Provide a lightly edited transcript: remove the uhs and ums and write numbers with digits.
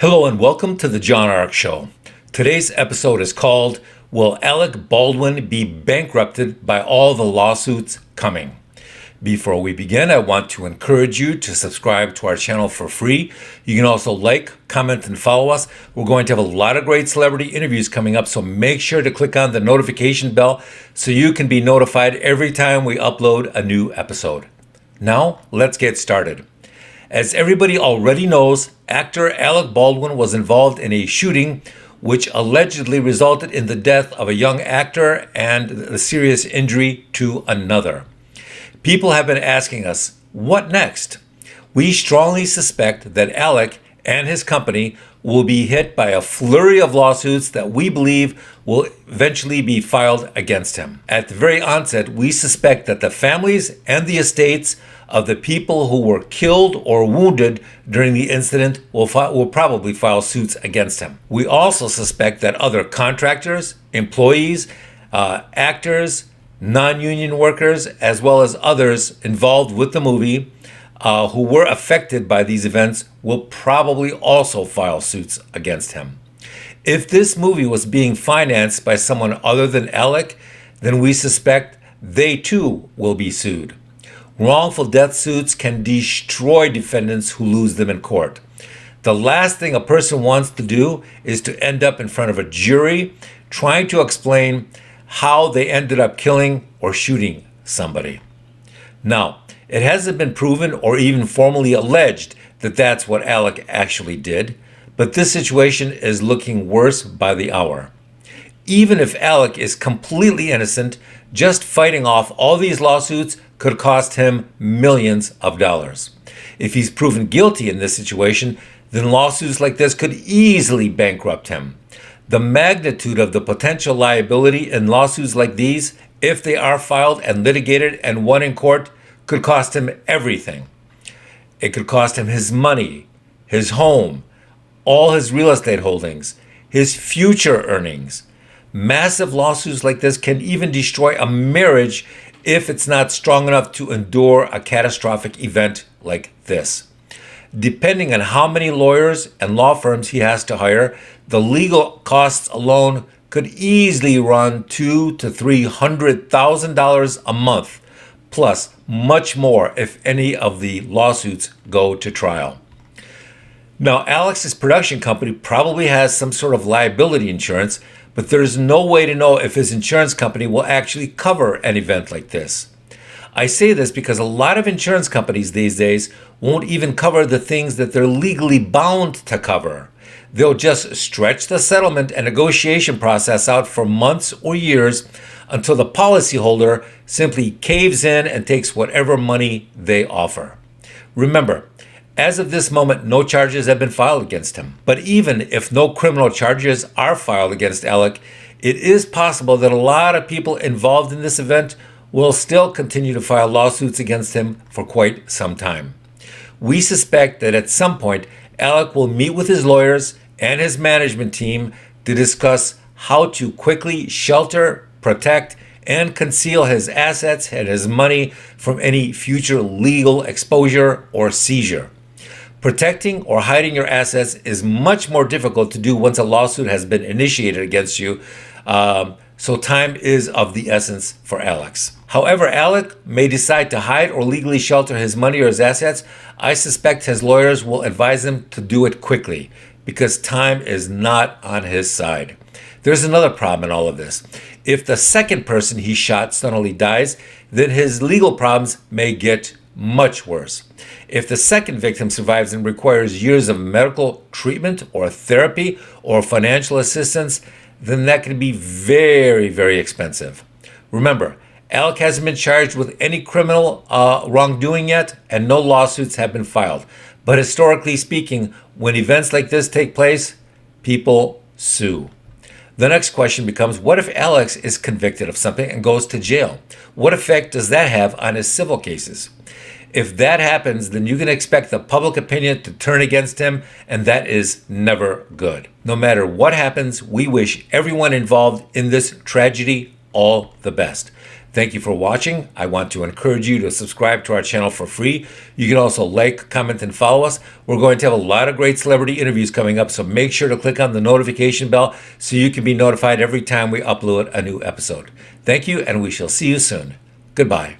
Hello and welcome to the John Ark Show. Today's episode is called Will Alec Baldwin Be Bankrupted by All the Lawsuits Coming? Before we begin, I want to encourage you to subscribe to our channel for free. You can also like, comment, and follow us. We're going to have a lot of great celebrity interviews coming up, so make sure to click on the notification bell so you can be notified every time we upload a new episode. Now, let's get started. As everybody already knows, actor Alec Baldwin was involved in a shooting which allegedly resulted in the death of a young actor and the serious injury to another. People have been asking us, what next? We strongly suspect that Alec and his company will be hit by a flurry of lawsuits that we believe will eventually be filed against him. At the very onset, we suspect that the families and the estates of the people who were killed or wounded during the incident will probably file suits against him. We also suspect that other contractors, employees, actors, non-union workers, as well as others involved with the movie who were affected by these events will probably also file suits against him. If this movie was being financed by someone other than Alec, then we suspect they too will be sued. Wrongful death suits can destroy defendants who lose them in court. The last thing a person wants to do is to end up in front of a jury trying to explain how they ended up killing or shooting somebody. Now, it hasn't been proven or even formally alleged that that's what Alec actually did, but this situation is looking worse by the hour. Even if Alec is completely innocent, just fighting off all these lawsuits could cost him millions of dollars. If he's proven guilty in this situation, then lawsuits like this could easily bankrupt him. The magnitude of the potential liability in lawsuits like these, if they are filed and litigated and won in court, could cost him everything. It could cost him his money, his home, all his real estate holdings, his future earnings. Massive lawsuits like this can even destroy a marriage if it's not strong enough to endure a catastrophic event like this. Depending on how many lawyers and law firms he has to hire, the legal costs alone could easily run $200,000 to $300,000 a month, plus much more if any of the lawsuits go to trial. Now, Alex's production company probably has some sort of liability insurance, but there's no way to know if his insurance company will actually cover an event like this. I say this because a lot of insurance companies these days won't even cover the things that they're legally bound to cover. They'll just stretch the settlement and negotiation process out for months or years until the policyholder simply caves in and takes whatever money they offer. Remember, as of this moment, no charges have been filed against him. But even if no criminal charges are filed against Alec, it is possible that a lot of people involved in this event will still continue to file lawsuits against him for quite some time. We suspect that at some point, Alec will meet with his lawyers and his management team to discuss how to quickly shelter, protect, and conceal his assets and his money from any future legal exposure or seizure. Protecting or hiding your assets is much more difficult to do once a lawsuit has been initiated against you, so time is of the essence for Alex. However, Alec may decide to hide or legally shelter his money or his assets. I suspect his lawyers will advise him to do it quickly because time is not on his side. There's another problem in all of this. If the second person he shot suddenly dies, then his legal problems may get much worse. If the second victim survives and requires years of medical treatment or therapy or financial assistance, then that can be very, very expensive. Remember, Alec hasn't been charged with any criminal wrongdoing yet, and no lawsuits have been filed. But historically speaking, when events like this take place, people sue. The next question becomes, what if Alex is convicted of something and goes to jail? What effect does that have on his civil cases? If that happens, then you can expect the public opinion to turn against him, and that is never good. No matter what happens, we wish everyone involved in this tragedy all the best. Thank you for watching. I want to encourage you to subscribe to our channel for free. You can also like, comment, and follow us. We're going to have a lot of great celebrity interviews coming up, so make sure to click on the notification bell so you can be notified every time we upload a new episode. Thank you, and we shall see you soon. Goodbye.